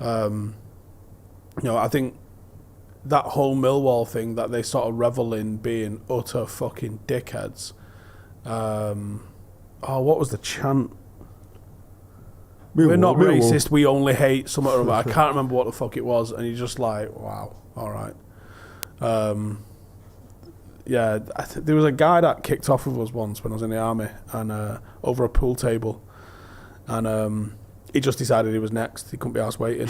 I think that whole Millwall thing that they sort of revel in being utter fucking dickheads. What was the chant? We're not racist, we only hate something or other. I can't remember what the fuck it was, and you're just like, wow, all right. There was a guy that kicked off with us once when I was in the army, and over a pool table, and he just decided he was next. He couldn't be arsed waiting.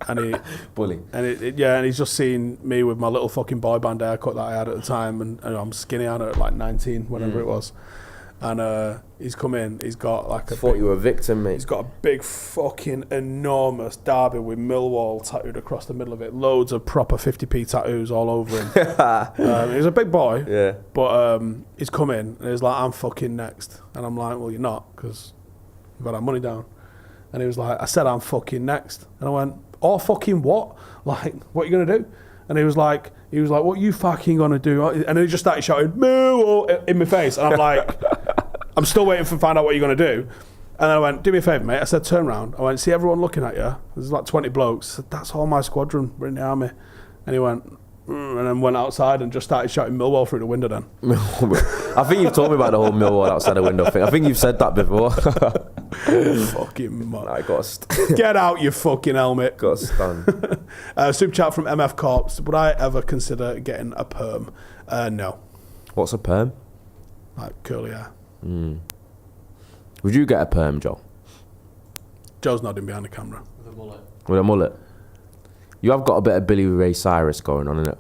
And he bully. And he's just seen me with my little fucking boy band haircut that I had at the time, and I'm skinny on it at like 19, whatever it was. And he's come in. He's got like thought you were a victim, mate. He's got a big fucking enormous derby with Millwall tattooed across the middle of it. Loads of proper 50p tattoos all over him. He's a big boy. Yeah. But he's come in and he's like, I'm fucking next. And I'm like, well, you're not, because you've got our money down. And he was like, I said I'm fucking next. And I went, oh, fucking what? Like, what are you going to do? And he was like, what are you fucking going to do? And then he just started shouting, Millwall, in my face. And I'm like, I'm still waiting to find out what you're going to do. And then I went, do me a favour, mate. I said, turn around. I went, see everyone looking at you? There's like 20 blokes. I said, that's all my squadron. We're in the army. And he went, and then went outside and just started shouting Millwall through the window then. I think you've told me about the whole Millwall outside the window thing. I think you've said that before. Fucking man. I got Get out, you fucking helmet. Got stunned. Super chat from MF Corps. Would I ever consider getting a perm? No. What's a perm? Like curly hair. Would you get a perm, Joe? Joe's nodding behind the camera. With a mullet. With a mullet? You have got a bit of Billy Ray Cyrus going on, innit?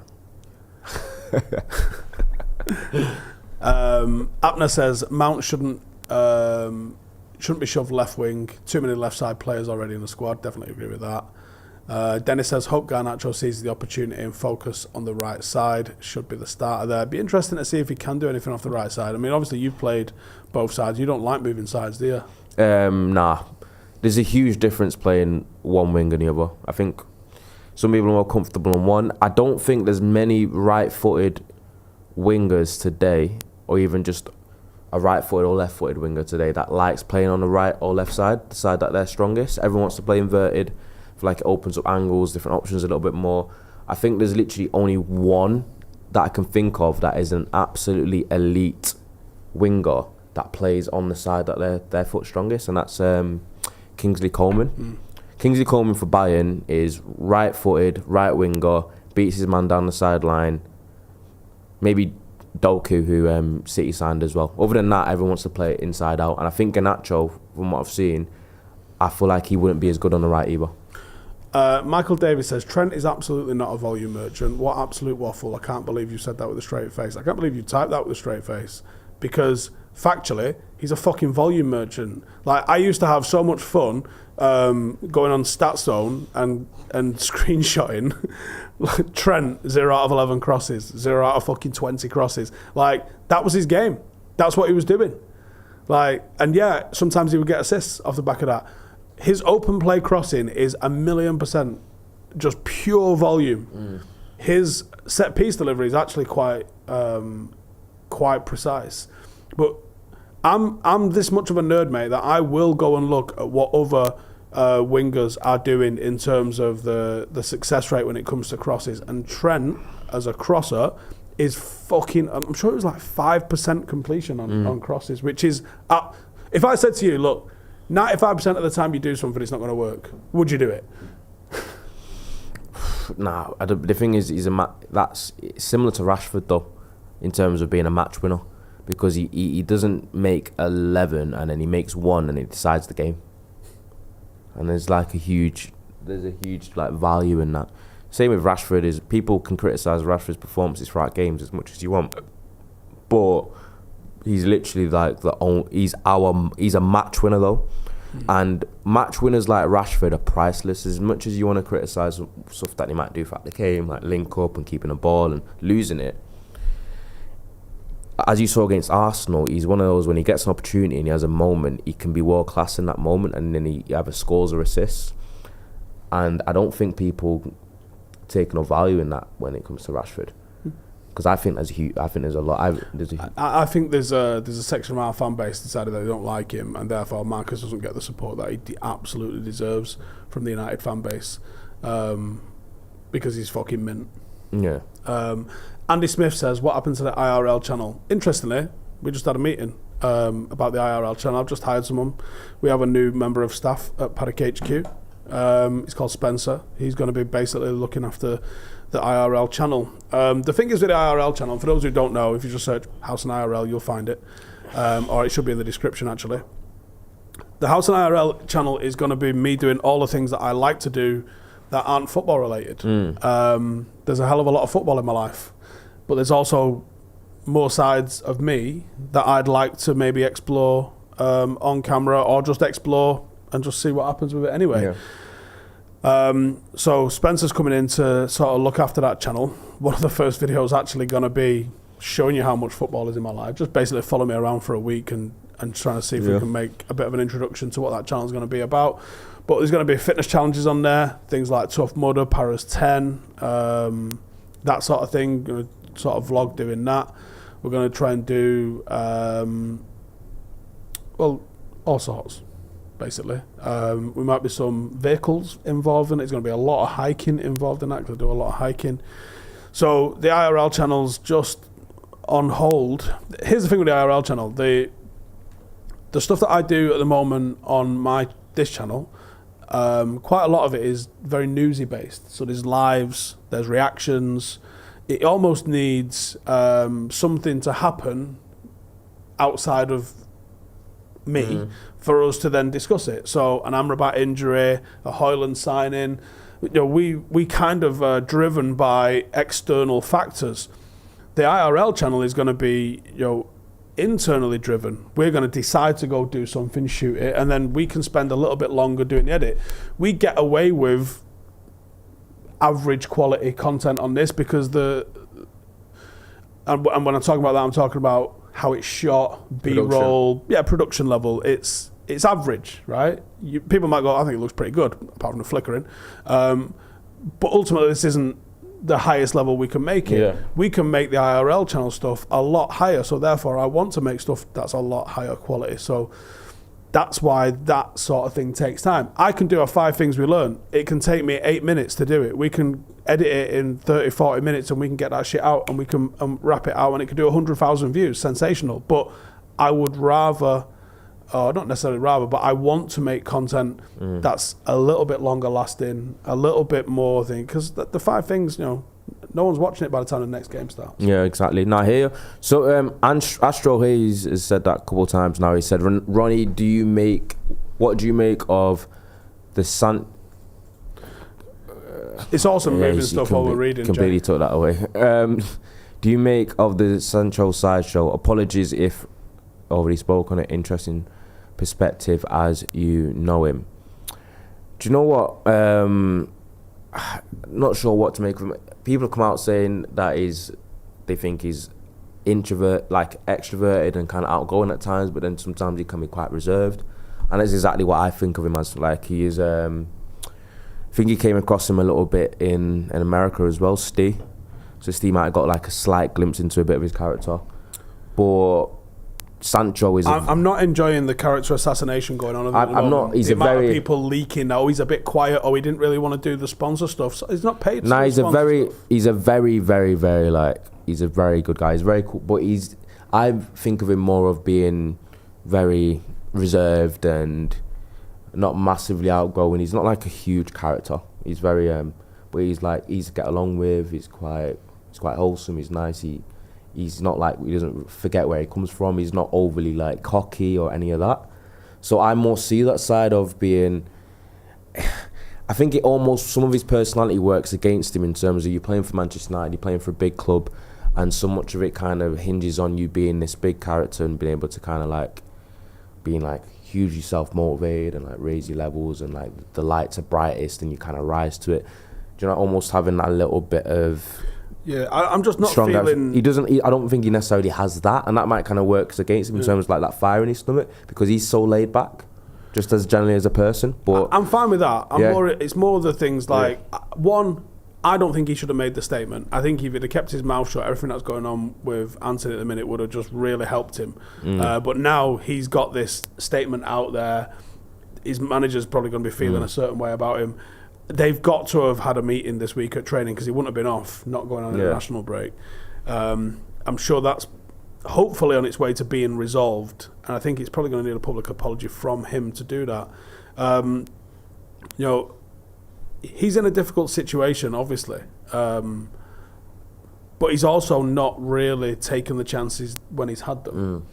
Abner says Mount shouldn't be shoved left wing. Too many left side players already in the squad. Definitely agree with that. Dennis says hope Garnacho sees the opportunity and focus on the right side. Should be the starter there. Be interesting to see if he can do anything off the right side. I mean, obviously you've played both sides. You don't like moving sides, do you? Nah. There's a huge difference playing one wing and the other. I think some people are more comfortable on one. I don't think there's many right-footed wingers today, or even just a right-footed or left-footed winger today that likes playing on the right or left side, the side that they're strongest. Everyone wants to play inverted. I feel like it opens up angles, different options a little bit more. I think there's literally only one that I can think of that is an absolutely elite winger that plays on the side that they're foot strongest, and that's Kingsley Coleman. Kingsley Coleman for Bayern is right-footed, right winger, beats his man down the sideline. Maybe Doku, who City signed as well. Other than that, everyone wants to play it inside out. And I think Garnacho, from what I've seen, I feel like he wouldn't be as good on the right either. Michael Davis says, Trent is absolutely not a volume merchant. What absolute waffle. I can't believe you said that with a straight face. I can't believe you typed that with a straight face. Because factually, he's a fucking volume merchant. Like, I used to have so much fun going on StatZone and screenshotting like Trent 0 out of 11 crosses, 0 out of fucking 20 crosses. Like, that was his game. That's what he was doing. Like, and yeah, sometimes he would get assists off the back of that. His open play crossing is 1,000,000% just pure volume. His set piece delivery is actually quite precise. But I'm this much of a nerd, mate, that I will go and look at what other wingers are doing in terms of the success rate when it comes to crosses. And Trent, as a crosser, is fucking, I'm sure it was like 5% completion on crosses, which is, if I said to you, look, 95% of the time you do something, it's not going to work, would you do it? Nah, the thing is, that's similar to Rashford though, in terms of being a match winner, because he doesn't make 11 and then he makes 1 and he decides the game. And there's a huge like value in that. Same with Rashford. Is people can criticise Rashford's performances throughout games as much as you want, but he's literally like he's a match winner though. And match winners like Rashford are priceless. As much as you want to criticise stuff that he might do throughout the game, like link up and keeping a ball and losing it, as you saw against Arsenal, he's one of those, when he gets an opportunity and he has a moment, he can be world class in that moment, and then he either scores or assists. And I don't think people take no value in that when it comes to Rashford, because I think there's a lot. I think there's a section of our fan base decided that they don't like him, and therefore Marcus doesn't get the support that he absolutely deserves from the United fan base, because he's fucking mint. Yeah. Andy Smith says, what happened to the IRL channel? Interestingly, we just had a meeting about the IRL channel. I've just hired someone. We have a new member of staff at Paddock HQ. He's called Spencer. He's going to be basically looking after the IRL channel. The thing is with the IRL channel, for those who don't know, if you just search Howson IRL, you'll find it. Or it should be in the description, actually. The Howson IRL channel is going to be me doing all the things that I like to do that aren't football related. There's a hell of a lot of football in my life, but there's also more sides of me that I'd like to maybe explore on camera, or just explore and just see what happens with it anyway. Yeah. So Spencer's coming in to sort of look after that channel. One of the first videos actually going to be showing you how much football is in my life. Just basically follow me around for a week and trying to see if we can make a bit of an introduction to what that channel is going to be about. But there's going to be fitness challenges on there, things like Tough Mudder, Paris 10, that sort of thing. Going to sort of vlog doing that. We're going to try and do, all sorts, basically. We might be some vehicles involved in it. There's going to be a lot of hiking involved in that, because I do a lot of hiking. So the IRL channel's just on hold. Here's the thing with the IRL channel. The stuff that I do at the moment on this channel, quite a lot of it is very newsy based. So there's lives, there's reactions. It almost needs something to happen outside of me for us to then discuss it. So an Amrabat injury, a Hoyland signing, we kind of are driven by external factors. The IRL channel is going to be internally driven. We're going to decide to go do something, shoot it, and then we can spend a little bit longer doing the edit. We get away with average quality content on this because and when I'm talking about that, I'm talking about how it's shot, B-roll, production level. It's average, right? People might go, I think it looks pretty good, apart from the flickering. But ultimately, this isn't the highest level we can make it. We can make the IRL channel stuff a lot higher, so therefore I want to make stuff that's a lot higher quality. So that's why that sort of thing takes time. I can do our 5 things we learn. It can take me 8 minutes to do it. We can edit it in 30, 40 minutes and we can get that shit out and we can wrap it out and it can do 100,000 views. Sensational. But I would rather, not necessarily rather, but I want to make content that's a little bit longer lasting, a little bit more thing, because the 5 things, no one's watching it by the time the next game starts. Yeah, exactly. Now here, so Astro Hayes has said that a couple of times now. He said, Ronnie, what do you make of the San... It's awesome moving stuff while we're reading. Completely took that away. Do you make of the Sancho sideshow? Apologies if already spoke on it. Interesting perspective as you know him. Do you know what? Not sure what to make of him. People come out saying that they think he's extroverted and kind of outgoing at times, but then sometimes he can be quite reserved. And that's exactly what I think of him as. Like, he is. I think he came across him a little bit in America as well, Steve. So Steve might have got like a slight glimpse into a bit of his character. But Sancho is. I'm not enjoying the character assassination going on. I'm not. He's the a amount very of people leaking. Oh, he's a bit quiet. Oh, he didn't really want to do the sponsor stuff. So he's not paid. No, he's a very, very, very like. He's a very good guy. He's very cool, but I think of him more of being very reserved and not massively outgoing. He's not like a huge character. He's very, but he's like easy to get along with. He's quite wholesome. He's nice. He's not like, he doesn't forget where he comes from. He's not overly like cocky or any of that. So I more see that side of being. I think it almost, some of his personality works against him in terms of, you're playing for Manchester United, you're playing for a big club, and so much of it kind of hinges on you being this big character and being able to kind of like, being like hugely self-motivated and like raise your levels, and like the lights are brightest and you kind of rise to it. Do you know, almost having that little bit of... Yeah, I'm just not feeling... I don't think he necessarily has that, and that might kind of work against him in terms of like that fire in his stomach, because he's so laid back, just as generally as a person. But I'm fine with that. It's more the things like, one, I don't think he should have made the statement. I think if he'd have kept his mouth shut, everything that's going on with Antony at the minute would have just really helped him. But now he's got this statement out there. His manager's probably going to be feeling a certain way about him. They've got to have had a meeting this week at training, because he wouldn't have been off, not going on a national break. I'm sure that's hopefully on its way to being resolved, and I think it's probably going to need a public apology from him to do that. You know, he's in a difficult situation, obviously, but he's also not really taken the chances when he's had them.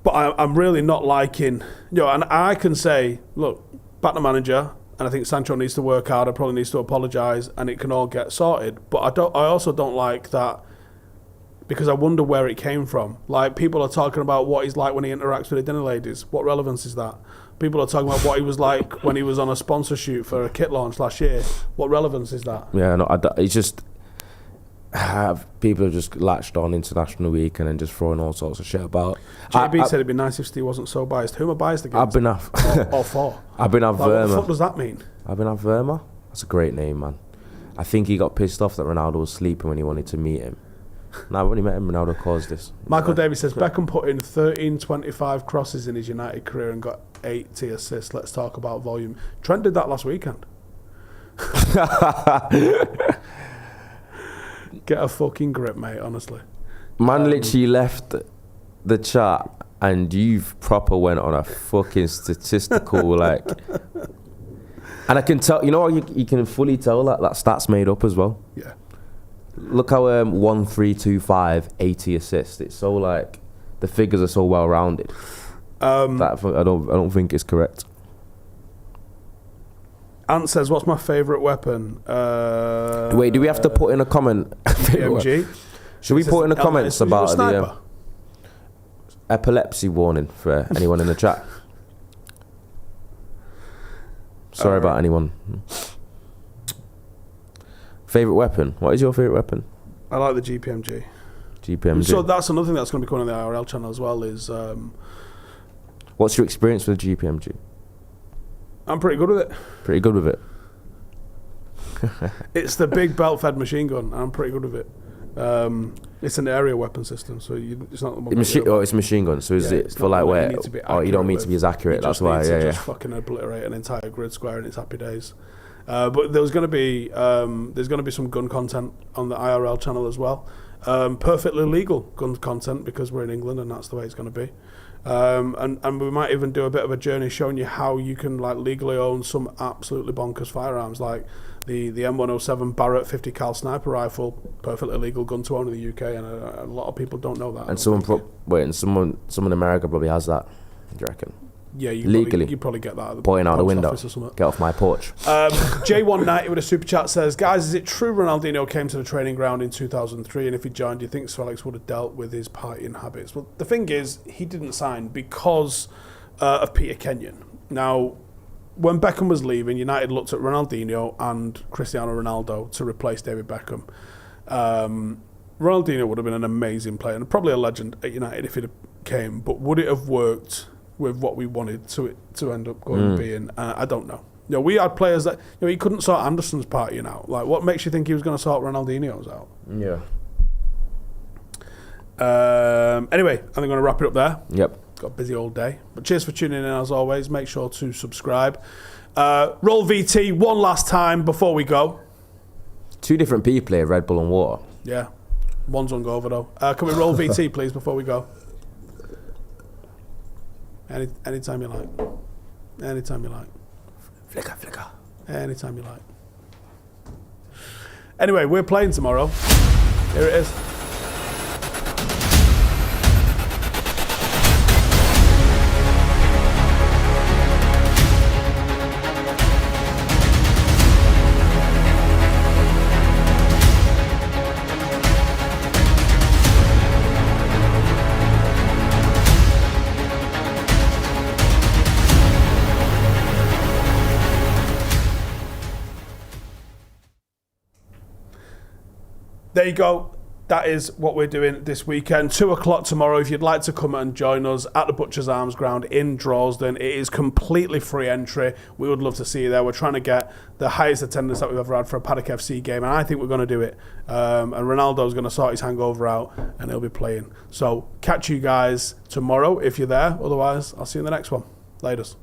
But I'm really not liking, and I can say, look, back the manager, and I think Sancho needs to work harder, probably needs to apologise, and it can all get sorted. But I also don't like that, because I wonder where it came from. Like, people are talking about what he's like when he interacts with the dinner ladies. What relevance is that? People are talking about what he was like when he was on a sponsor shoot for a kit launch last year. What relevance is that? Yeah, no, it's just... people have just latched on International Week and then just throwing all sorts of shit about. JB said it'd be nice if Steve wasn't so biased. Who am I biased against? I've been off. or for? I've been off Verma. What the fuck does that mean? I've been off Verma? That's a great name, man. I think he got pissed off that Ronaldo was sleeping when he wanted to meet him. Now, when he met him, Ronaldo caused this. Michael Davies says, Beckham put in 13-25 crosses in his United career and got 80 assists. Let's talk about volume. Trent did that last weekend. Get a fucking grip, mate, honestly. Man literally left the chat and you've proper went on a fucking statistical, like... And I can tell, you can fully tell that stat's made up as well. Yeah. Look how 1-3-2-5, 80 assists. It's so like, the figures are so well rounded. That I don't think it's correct. Ant says, "What's my favourite weapon?" Wait, do we have to put in a comment? PMG. Should we put in the comments about the epilepsy warning for anyone in the chat? Sorry about anyone. Favourite weapon? What is your favourite weapon? I like the GPMG. GPMG. So that's another thing that's going to be coming on the IRL channel as well. Is what's your experience with GPMG? I'm pretty good with it. Pretty good with it. It's the big belt-fed machine gun. I'm pretty good with it. It's an area weapon system, so it's not the one. It's machine gun. So is it for like where? You don't need to be as accurate. That's why. Just fucking obliterate an entire grid square in its happy days. But there's going to be some gun content on the IRL channel as well. Perfectly legal gun content, because we're in England and that's the way it's going to be. And we might even do a bit of a journey showing you how you can like legally own some absolutely bonkers firearms, like the M107 Barrett 50 cal sniper rifle, perfectly legal gun to own in the UK, and a lot of people don't know that. And someone in America probably has that. Do you reckon? Yeah, legally. You probably get that at the Pointing out the post window. office or something. Get off my porch. J190 with a super chat says, guys, is it true Ronaldinho came to the training ground in 2003, and if he joined, do you think Sir Alex would have dealt with his partying habits? Well, the thing is, he didn't sign because of Peter Kenyon. Now, when Beckham was leaving, United looked at Ronaldinho and Cristiano Ronaldo to replace David Beckham. Ronaldinho would have been an amazing player and probably a legend at United if it came, but would it have worked with what we wanted to end up going and being? I don't know. You know, we had players that, you know, he couldn't sort Anderson's partying out. Like, what makes you think he was going to sort Ronaldinho's out? Yeah. Anyway, I think I'm going to wrap it up there. Yep. Got a busy old day. But cheers for tuning in as always. Make sure to subscribe. Roll VT one last time before we go. 2 different people here, Red Bull and water. Yeah. One's hungover though. Can we roll VT please before we go? Anytime you like. Anytime you like. Flicker. Anytime you like. Anyway, we're playing tomorrow. Here it is. There you go. That is what we're doing this weekend. 2 o'clock tomorrow. If you'd like to come and join us at the Butcher's Arms Ground in Droylsden, it is completely free entry. We would love to see you there. We're trying to get the highest attendance that we've ever had for a Paddock FC game, and I think we're going to do it. And Ronaldo's going to sort his hangover out, and he'll be playing. So catch you guys tomorrow if you're there. Otherwise, I'll see you in the next one. Laters.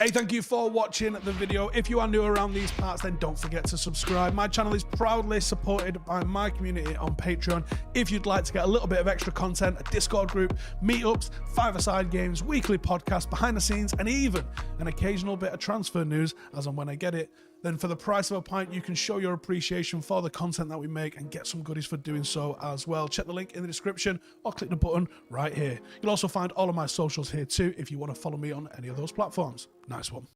Hey, thank you for watching the video. If you are new around these parts, then don't forget to subscribe. My channel is proudly supported by my community on Patreon. If you'd like to get a little bit of extra content, a Discord group, meetups, 5-a-side games, weekly podcasts, behind the scenes, and even an occasional bit of transfer news as and when I get it, then for the price of a pint, you can show your appreciation for the content that we make and get some goodies for doing so as well. Check the link in the description or click the button right here. You'll also find all of my socials here too if you want to follow me on any of those platforms. Nice one.